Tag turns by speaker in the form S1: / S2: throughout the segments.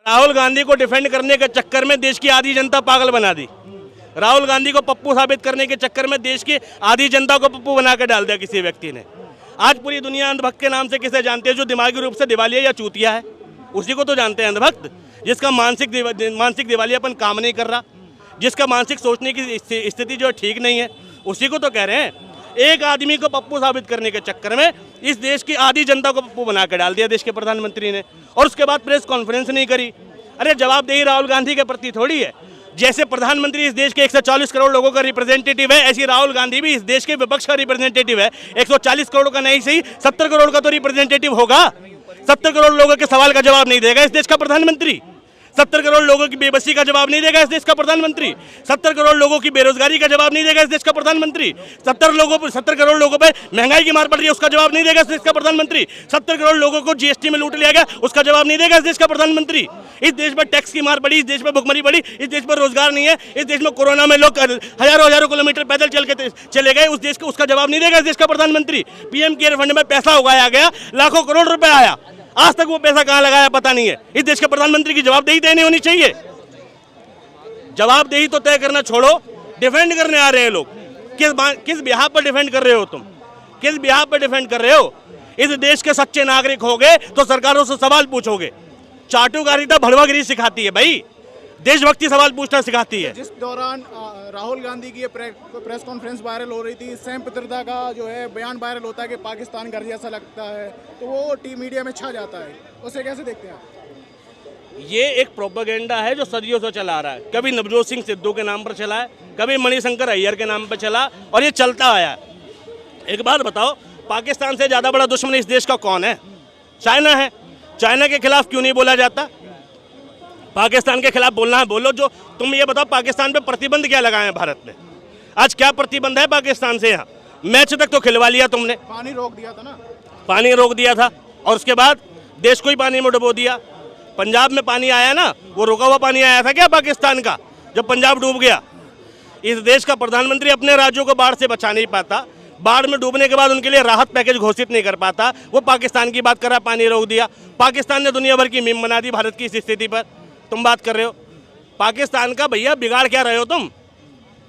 S1: राहुल गांधी को डिफेंड करने के चक्कर में देश की आधी जनता पागल बना दी। राहुल गांधी को पप्पू साबित करने के चक्कर में देश की आधी जनता को पप्पू बना के डाल दिया किसी व्यक्ति ने। आज पूरी दुनिया अंधभक्त के नाम से किसे जानते हैं? जो दिमागी रूप से दिवालिया या चूतिया है, उसी को तो जानते हैं अंधभक्त। जिसका मानसिक दिवालियापन काम नहीं कर रहा, जिसका मानसिक सोचने की स्थिति जो ठीक नहीं है, उसी को तो कह रहे हैं। एक आदमी को पप्पू साबित करने के चक्कर में इस देश की आधी जनता को पप्पू बना के डाल दिया देश के प्रधानमंत्री ने, और उसके बाद प्रेस कॉन्फ्रेंस नहीं करी। अरे जवाबदेही राहुल गांधी के प्रति थोड़ी है। जैसे प्रधानमंत्री इस देश के 140 करोड़ लोगों का रिप्रेजेंटेटिव है, ऐसी राहुल गांधी भी इस देश के विपक्ष का रिप्रेजेंटेटिव है। 140 करोड़ का नहीं सही 70 करोड़ का तो रिप्रेजेंटेटिव होगा। 70 करोड़ लोगों के सवाल का जवाब नहीं देगा इस देश का प्रधानमंत्री। 70 करोड़ लोगों की बेबसी का जवाब नहीं देगा इस देश का प्रधानमंत्री। 70 करोड़ लोगों की बेरोजगारी का जवाब नहीं देगा इस देश का प्रधानमंत्री। 70 करोड़ लोगों पे महंगाई की मार पड़ रही है, उसका जवाब नहीं देगा इस देश का प्रधानमंत्री। 70 करोड़ लोगों को जीएसटी में लूट लिया गया, उसका जवाब नहीं देगा इस देश का प्रधानमंत्री। इस देश में टैक्स की मार पड़ी, इस देश में भुखमरी पड़ी, इस देश में रोजगार नहीं है, इस देश में कोरोना में लोग हजारों किलोमीटर पैदल चल के चले गए, उस देश को उसका जवाब नहीं देगा इस देश का प्रधानमंत्री। पीएम केयर फंड में पैसा उगाया गया, लाखों करोड़ रुपए आया, आज तक वो पैसा कहां लगाया पता नहीं है। इस देश के प्रधानमंत्री की जवाबदेही तय नहीं होनी चाहिए। जवाबदेही तो तय करना छोड़ो, डिफेंड करने आ रहे हैं लोग। किस बिहाफ पर डिफेंड कर रहे हो तुम? किस बिहाफ पर डिफेंड कर रहे हो? इस देश के सच्चे नागरिक होगे तो सरकारों से सवाल पूछोगे। चाटुकारिता भड़वागिरी सिखाती है भाई, देशभक्ति सवाल पूछना सिखाती है।
S2: जिस दौरान राहुल गांधी की ये प्रेस कॉन्फ्रेंस वायरल हो रही थी, सैम पित्रोदा का जो है बयान वायरल होता है कि पाकिस्तान घर जैसा लगता है, तो वो मीडिया में छा जाता है, उसे कैसे देखते हैं आप?
S1: ये एक प्रोपेगेंडा है जो सदियों से चला आ रहा है। कभी नवजोत सिंह सिद्धू के नाम पर चला है, कभी मणिशंकर अय्यर के नाम पर चला, और ये चलता आया है। एक बात बताओ, पाकिस्तान से ज़्यादा बड़ा दुश्मन इस देश का कौन है? चाइना है। चाइना के खिलाफ क्यों नहीं बोला जाता? पाकिस्तान के खिलाफ बोलना है बोलो। जो तुम ये बताओ, पाकिस्तान पे प्रतिबंध क्या लगाए हैं भारत ने? आज क्या प्रतिबंध है पाकिस्तान से? यहाँ मैच तक तो खिलवा लिया तुमने,
S2: पानी रोक दिया था ना,
S1: पानी रोक दिया था, और उसके बाद देश को ही पानी में डुबो दिया। पंजाब में पानी आया ना, वो रुका हुआ पानी आया था क्या पाकिस्तान का, जब पंजाब डूब गया? इस देश का प्रधानमंत्री अपने राज्यों को बाढ़ से बचा नहीं पाता, बाढ़ में डूबने के बाद उनके लिए राहत पैकेज घोषित नहीं कर पाता, वो पाकिस्तान की बात कर रहा, पानी रोक दिया। पाकिस्तान ने दुनिया भर की मीम बना दी भारत की इस स्थिति पर, तुम बात कर रहे हो पाकिस्तान का। भैया बिगाड़ क्या रहे हो तुम?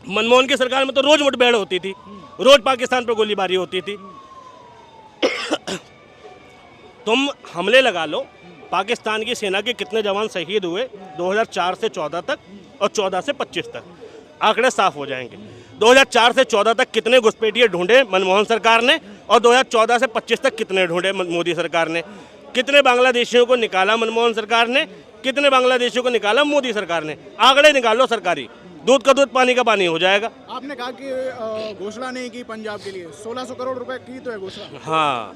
S1: मनमोहन की सरकार में तो रोज मुठभेड़ होती थी, रोज पाकिस्तान पर गोलीबारी होती थी। तुम हमले लगा लो, पाकिस्तान की सेना के कितने जवान शहीद हुए 2004 से 14 तक, और 14 से 25 तक, आंकड़े साफ हो जाएंगे। 2004 से 14 तक कितने घुसपैठिए ढूंढे मनमोहन सरकार ने, और 2014 से 25 तक कितने ढूंढे मोदी सरकार ने? कितने बांग्लादेशियों को निकाला मनमोहन सरकार ने, कितने बांग्लादेशियों को निकाला मोदी सरकार ने? आंकड़े निकालो सरकारी, दूध का दूध पानी का पानी हो जाएगा।
S2: आपने कहा कि घोषणा नहीं की पंजाब के लिए, 1600 करोड़ रुपए की तो है घोषणा।
S1: हाँ,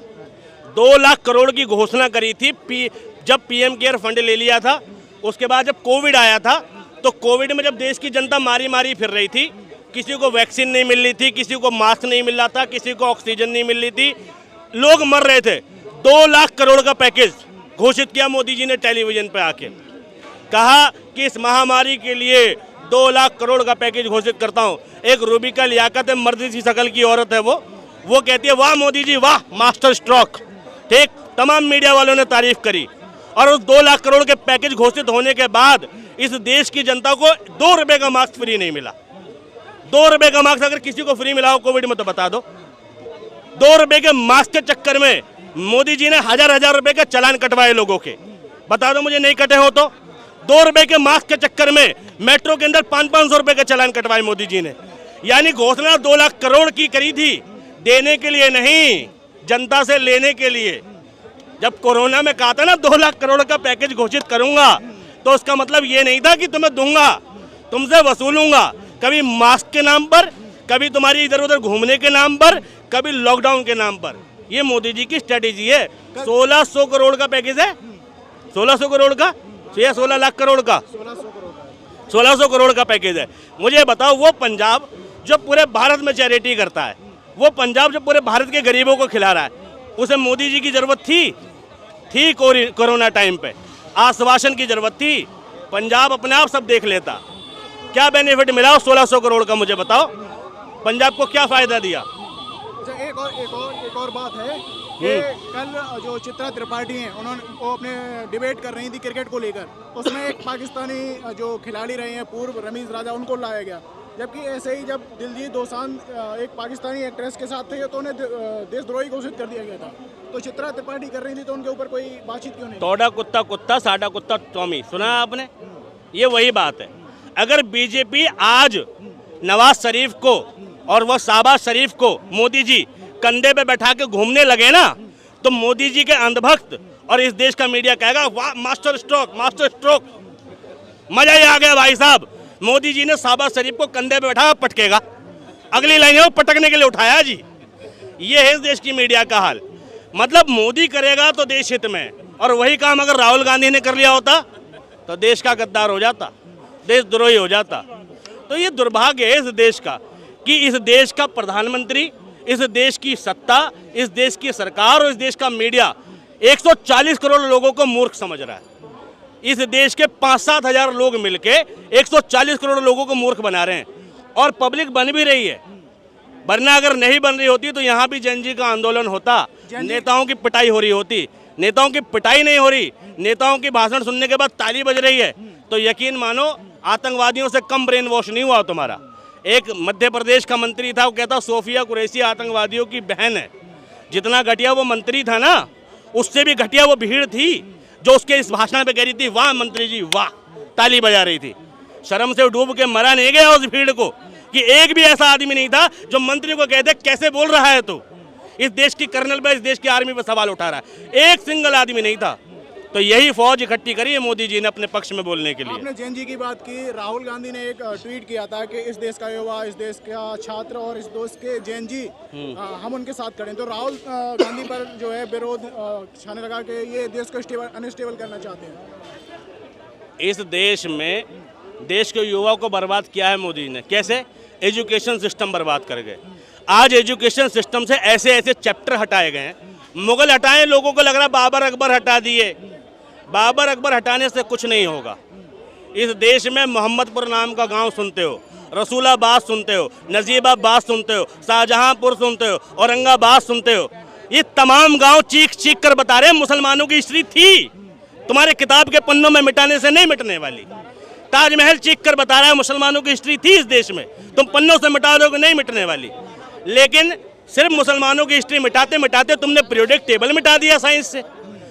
S1: 2 लाख करोड़ की घोषणा करी थी जब पीएम केयर फंड ले लिया था। उसके बाद जब कोविड आया था, तो कोविड में जब देश की जनता मारी मारी फिर रही थी, किसी को वैक्सीन नहीं मिल रही थी, किसी को मास्क नहीं मिल रहा था, किसी को ऑक्सीजन नहीं मिल रही थी, लोग मर रहे थे। 2 लाख करोड़ का पैकेज घोषित किया मोदी जी ने टेलीविजन पे आके, कहा कि इस महामारी के लिए 2 लाख करोड़ का पैकेज घोषित करता हूँ। एक रूबिका लियाकत है, मर्द सी शकल की औरत है, वो कहती है वाह मोदी जी वाह, मास्टर स्ट्रोक। ठीक, तमाम मीडिया वालों ने तारीफ करी। और उस 2 लाख करोड़ के पैकेज घोषित होने के बाद इस देश की जनता को 2 रुपए का मास्क फ्री नहीं मिला। 2 रुपए का मास्क अगर किसी को फ्री मिला हो कोविड में तो बता दो। 2 रुपए के मास्क के चक्कर में मोदी जी ने हजार रुपए के चालान कटवाए लोगों के, बता दो मुझे, नहीं कटे हो तो। 2 रुपए के मास्क के चक्कर में मेट्रो के अंदर 500 रुपए के चालान कटवाए मोदी जी ने। यानी घोषणा 2 लाख करोड़ की करी थी, देने के लिए नहीं, जनता से लेने के लिए। जब कोरोना में कहा था ना 2 लाख करोड़ का पैकेज घोषित करूंगा, तो उसका मतलब ये नहीं था कि तुम्हें दूंगा, तुमसे वसूलूंगा। कभी मास्क के नाम पर, कभी तुम्हारी इधर उधर घूमने के नाम पर, कभी लॉकडाउन के नाम पर। ये मोदी जी की स्ट्रेटेजी है। 1600 करोड़ का पैकेज है, 1600 करोड़ का, 16 लाख करोड़ का, 1600 करोड़ का पैकेज है। मुझे बताओ, वो पंजाब जो पूरे भारत में चैरिटी करता है, वो पंजाब जो पूरे भारत के गरीबों को खिला रहा है, उसे मोदी जी की जरूरत थी कोरोना टाइम पे? आश्वासन की जरूरत थी? पंजाब अपने आप सब देख लेता। क्या बेनिफिट मिला 1600 करोड़ का, मुझे बताओ? पंजाब को क्या फायदा दिया?
S2: एक और बात है कि कल जो चित्रा त्रिपाठी हैं उन्होंने वो अपने डिबेट कर रही थी क्रिकेट को लेकर, उसमें एक पाकिस्तानी जो खिलाड़ी रहे हैं पूर्व रमीज राजा उनको लाया गया, जबकि ऐसे ही जब दिलजीत दोसांझ एक पाकिस्तानी एक्ट्रेस के साथ थे तो उन्हें देशद्रोही घोषित कर दिया गया था। तो चित्रा त्रिपाठी कर रही थी तो उनके ऊपर कोई बातचीत क्यों नहीं?
S1: तोड़ा कुत्ता कुत्ता साडा कुत्ता टॉमी, सुना आपने? ये वही बात है। अगर बीजेपी आज नवाज शरीफ को और वह शहबाज शरीफ को मोदी जी कंधे पे बैठा के घूमने लगे ना, तो मोदी जी के अंधभक्त और इस देश का मीडिया कहेगा वाह मास्टर स्ट्रोक, मास्टर स्ट्रोक। मजा ही आ गया भाई साहब, मोदी जी ने शहबाज शरीफ को कंधे पे बैठा पटकेगा, अगली लाइन है वो पटकने के लिए उठाया जी। ये है इस देश की मीडिया का हाल। मतलब मोदी करेगा तो देश हित में, और वही काम अगर राहुल गांधी ने कर लिया होता तो देश का गद्दार हो जाता, देशद्रोही हो जाता। तो ये दुर्भाग्य है इस देश का कि इस देश का प्रधानमंत्री, इस देश की सत्ता, इस देश की सरकार और इस देश का मीडिया 140 करोड़ लोगों को मूर्ख समझ रहा है। इस देश के 5-7 हजार लोग मिलके 140 करोड़ लोगों को मूर्ख बना रहे हैं, और पब्लिक बन भी रही है। वरना अगर नहीं बन रही होती तो यहाँ भी जनजी का आंदोलन होता, नेताओं की पिटाई हो रही होती। नेताओं की पिटाई नहीं हो रही, नेताओं की भाषण सुनने के बाद ताली बज रही है, तो यकीन मानो आतंकवादियों से कम ब्रेन वॉश नहीं हुआ तुम्हारा। एक मध्य प्रदेश का मंत्री था, वो कहता सोफिया कुरैशी आतंकवादियों की बहन है। जितना घटिया वो मंत्री था ना, उससे भी घटिया वो भीड़ थी जो उसके इस भाषण पे कह रही थी वाह मंत्री जी वाह, ताली बजा रही थी। शर्म से डूब के मरा नहीं गया उस भीड़ को कि एक भी ऐसा आदमी नहीं था जो मंत्री को कहते कैसे बोल रहा है तू, इस देश की कर्नल पे, इस देश की आर्मी पे सवाल उठा रहा है। एक सिंगल आदमी नहीं था। तो यही फौज इकट्ठी करी है मोदी जी ने अपने पक्ष में बोलने के लिए।
S2: आपने जैन जी की बात की, राहुल गांधी ने एक ट्वीट किया था कि इस देश का युवा, इस देश का छात्र और इस देश के जैन जी हम उनके साथ खड़े हैं। तो राहुल गांधी पर जो है विरोध छाने लगा के ये देश को अनस्टेबल करना चाहते हैं।
S1: इस देश में देश के युवा को बर्बाद किया है मोदी ने। कैसे? एजुकेशन सिस्टम बर्बाद कर गए। आज एजुकेशन सिस्टम से ऐसे ऐसे चैप्टर हटाए गए हैं। मुगल हटाए, लोगों को लग रहा है बाबर अकबर हटा दिए। बाबर अकबर हटाने से कुछ नहीं होगा। इस देश में मोहम्मदपुर नाम का गांव सुनते हो, रसूलाबाद सुनते हो, नजीबाबाद सुनते हो, शाहजहांपुर सुनते हो, औरंगाबाद सुनते हो। ये तमाम गांव चीख चीख कर बता रहे हैं मुसलमानों की हिस्ट्री थी, तुम्हारे किताब के पन्नों में मिटाने से नहीं मिटने वाली। ताजमहल चीख कर बता रहा है मुसलमानों की हिस्ट्री थी इस देश में, तुम पन्नों से मिटा दोगे नहीं मिटने वाली। लेकिन सिर्फ मुसलमानों की हिस्ट्री मिटाते मिटाते तुमने पीरियोडिक टेबल मिटा दिया साइंस से,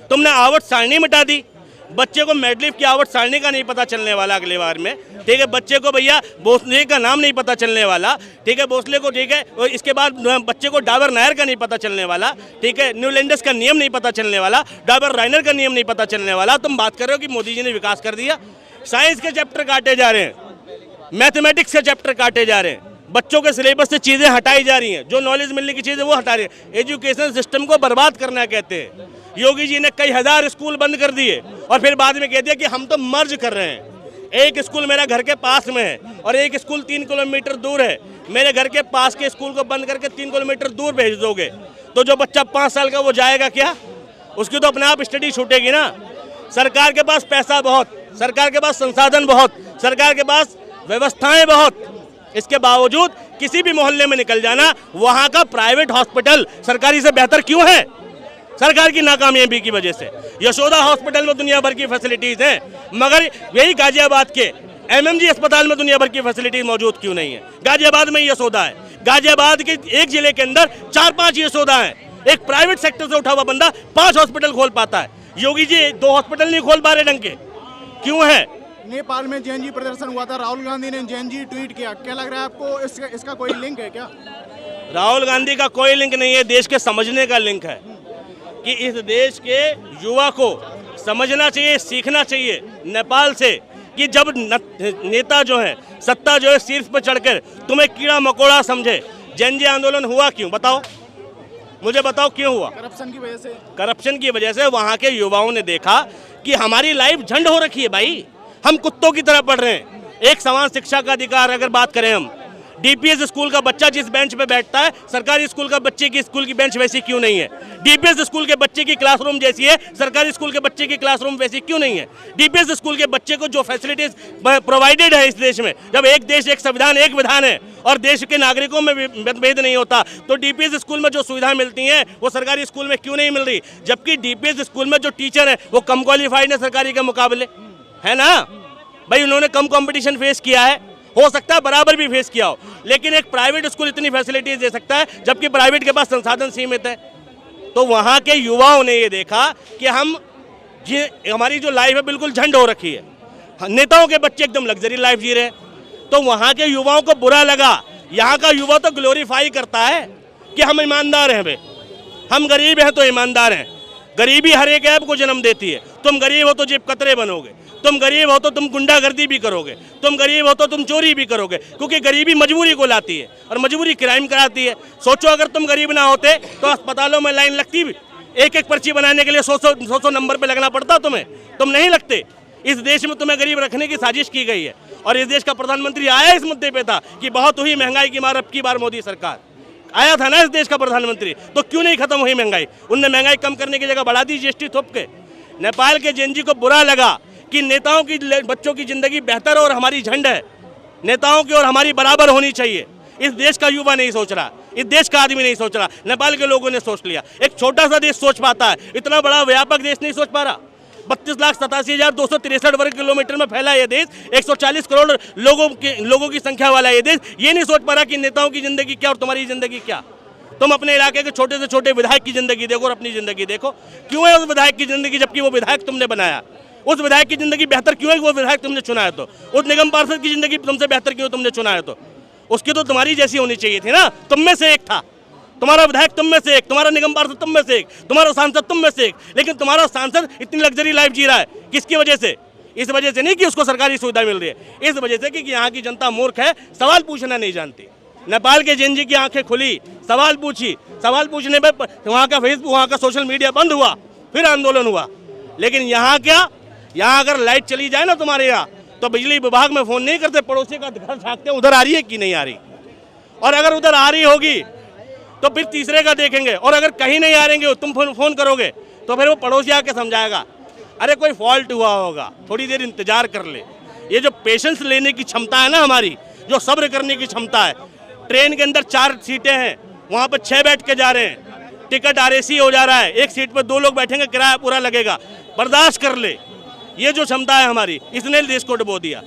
S1: तुमने आवर्त सारणी मिटा दी। बच्चे को मेडलिफ की आवर्त सारणी का नहीं पता चलने वाला अगले बार में, ठीक है। बच्चे को भैया भोसले का नाम नहीं पता चलने वाला, ठीक है, भोसले को, ठीक है। और इसके बाद बच्चे को डाबर नायर का नहीं पता चलने वाला, ठीक है। न्यूलैंडस का नियम नहीं पता चलने वाला, डाबर राइनर का नियम नहीं पता चलने वाला। तुम बात कर रहे हो कि मोदी जी ने विकास कर दिया। साइंस के चैप्टर काटे जा रहे हैं, मैथमेटिक्स के चैप्टर काटे जा रहे हैं, बच्चों के सिलेबस से चीज़ें हटाई जा रही हैं, जो नॉलेज मिलने की चीज़ें वो हटा रही है। एजुकेशन सिस्टम को बर्बाद करना कहते हैं। योगी जी ने कई हजार स्कूल बंद कर दिए और फिर बाद में कह दिया कि हम तो मर्ज कर रहे हैं। एक स्कूल मेरा घर के पास में है और एक स्कूल 3 किलोमीटर दूर है। मेरे घर के पास के स्कूल को बंद करके 3 किलोमीटर दूर भेज दोगे तो जो बच्चा 5 साल का वो जाएगा क्या? उसकी तो अपने आप स्टडी छूटेगी ना। सरकार के पास पैसा बहुत, सरकार के पास संसाधन बहुत, सरकार के पास व्यवस्थाएं बहुत, इसके बावजूद किसी भी मोहल्ले में निकल जाना, वहां का प्राइवेट हॉस्पिटल सरकारी से बेहतर क्यों है? सरकार की नाकामयाबी की वजह से। यशोदा हॉस्पिटल में दुनिया भर की फैसिलिटीज हैं, मगर यही गाजियाबाद के एमएमजी अस्पताल में दुनिया भर की फैसिलिटीज मौजूद क्यों नहीं है? गाजियाबाद में यशोदा है, गाजियाबाद के एक जिले के अंदर 4-5 यशोदा हैं। एक प्राइवेट सेक्टर से उठा हुआ बंदा 5 हॉस्पिटल खोल पाता है। योगी जी 2 हॉस्पिटल नहीं खोल पा रहे ढंग के, क्यों है?
S2: नेपाल में जैन जी प्रदर्शन हुआ था, राहुल गांधी ने जैन जी ट्वीट किया, क्या लग रहा है आपको इसका कोई लिंक है क्या?
S1: राहुल गांधी का कोई लिंक नहीं है, देश के समझने का लिंक है कि इस देश के युवा को समझना चाहिए, सीखना चाहिए नेपाल से कि जब नेता जो है, सत्ता जो है, शीर्ष पर चढ़कर तुम्हें कीड़ा मकोड़ा समझे। जैन जी आंदोलन हुआ क्यों? बताओ, मुझे बताओ क्यों हुआ?
S2: करप्शन की वजह से।
S1: करप्शन की वजह से वहाँ के युवाओं ने देखा कि हमारी लाइफ झंड हो रखी है भाई, हम कुत्तों की तरह पढ़ रहे हैं। एक समान शिक्षा का अधिकार अगर बात करें हम, डीपीएस स्कूल का बच्चा जिस बेंच पे बैठता है, सरकारी स्कूल का बच्चे की स्कूल की बेंच वैसी क्यों नहीं है? डीपीएस स्कूल के बच्चे की क्लासरूम जैसी है, सरकारी स्कूल के बच्चे की क्लासरूम वैसी क्यों नहीं है? डीपीएस स्कूल के बच्चे को जो फैसिलिटीज प्रोवाइडेड है इस देश में, जब एक देश एक संविधान एक विधान है और देश के नागरिकों में भेद नहीं होता, तो डीपीएस स्कूल में जो सुविधा मिलती है वो सरकारी स्कूल में क्यों नहीं मिल रही? जबकि डीपीएस स्कूल में जो टीचर है वो कम क्वालिफाइड है सरकारी के मुकाबले, है ना भाई? उन्होंने कम कंपटीशन फेस किया है, हो सकता है बराबर भी फेस किया हो, लेकिन एक प्राइवेट स्कूल इतनी फैसिलिटीज दे सकता है जबकि प्राइवेट के पास संसाधन सीमित है। तो वहाँ के युवाओं ने ये देखा कि हमारी जो लाइफ है बिल्कुल झंड हो रखी है, नेताओं के बच्चे एकदम लग्जरी लाइफ जी रहे हैं, तो वहाँ के युवाओं को बुरा लगा। यहाँ का युवा तो ग्लोरीफाई करता है कि हम ईमानदार हैं, भाई हम गरीब हैं तो ईमानदार हैं। गरीबी हर एक ऐप को जन्म देती है। तुम गरीब हो तो जेब कतरे बनोगे, तुम गरीब हो तो तुम गुंडागर्दी भी करोगे, तुम गरीब हो तो तुम चोरी भी करोगे, क्योंकि गरीबी मजबूरी को लाती है और मजबूरी क्राइम कराती है। सोचो अगर तुम गरीब ना होते तो अस्पतालों में लाइन लगती भी, एक एक पर्ची बनाने के लिए 100 नंबर पे लगना पड़ता तुम्हें, तुम नहीं लगते। इस देश में तुम्हें गरीब रखने की साजिश की गई है और इस देश का प्रधानमंत्री आया इस मुद्दे पे था कि बहुत हुई महंगाई की मार, अब की बार मोदी सरकार आया था ना इस देश का प्रधानमंत्री, तो क्यों नहीं खत्म हुई महंगाई? उनने महंगाई कम करने की जगह बढ़ा दी जीएसटी थोप के। नेपाल के जेएनजी को बुरा लगा कि नेताओं की बच्चों की जिंदगी बेहतर और हमारी झंड है, नेताओं की और हमारी बराबर होनी चाहिए। इस देश का युवा नहीं सोच रहा, इस देश का आदमी नहीं सोच रहा, नेपाल के लोगों ने सोच लिया। एक छोटा सा देश सोच पाता है, इतना बड़ा व्यापक देश नहीं सोच पा रहा। 32,87,263 वर्ग किलोमीटर में फैला ये देश, 140 करोड़ लोगों की संख्या वाला ये देश, ये नहीं सोच पा रहा कि नेताओं की जिंदगी क्या और तुम्हारी जिंदगी क्या। तुम अपने इलाके के छोटे से छोटे विधायक की जिंदगी देखो और अपनी जिंदगी देखो, क्यों है उस विधायक की जिंदगी जबकि वो विधायक तुमने बनाया? उस विधायक की जिंदगी बेहतर क्यों है वो विधायक तुमने चुना है? तो उस निगम पार्षद की जिंदगी तुमसे बेहतर क्यों तुमने चुना है? तो उसकी तो तुम्हारी जैसी होनी चाहिए थी ना। तुम में से एक था, तुम्हारा विधायक तुम में से एक, तुम्हारा निगम पार्षद तुम में से एक, तुम्हारा सांसद तुम में से एक, लेकिन तुम्हारा सांसद इतनी लग्जरी लाइफ जी रहा है किसकी वजह से? इस वजह से नहीं कि उसको सरकारी सुविधा मिल रही है, इस वजह से कि यहाँ की जनता मूर्ख है, सवाल पूछना नहीं जानती। नेपाल के जेएनजी की आंखें खुली, सवाल पूछी, सवाल पूछने पे वहाँ का फेसबुक, वहाँ का सोशल मीडिया बंद हुआ, फिर आंदोलन हुआ। लेकिन यहाँ क्या, यहाँ अगर लाइट चली जाए ना तुम्हारे यहाँ, तो बिजली विभाग में फोन नहीं करते, पड़ोसी का घर झाँकते उधर आ रही है कि नहीं आ रही, और अगर उधर आ रही होगी तो फिर तीसरे का देखेंगे, और अगर कहीं नहीं आ रहेंगे तुम फोन करोगे तो फिर वो पड़ोसी आके समझाएगा, अरे कोई फॉल्ट हुआ होगा, थोड़ी देर इंतजार कर ले। ये जो पेशेंस लेने की क्षमता है ना हमारी, जो सब्र करने की क्षमता है। ट्रेन के अंदर 4 सीटें हैं, वहाँ पर 6 बैठ के जा रहे हैं, टिकट RAC हो जा रहा है, एक सीट पर 2 लोग बैठेंगे, किराया पूरा लगेगा, बर्दाश्त कर ले। ये जो क्षमता है हमारी, इसने देश को डुबो दिया।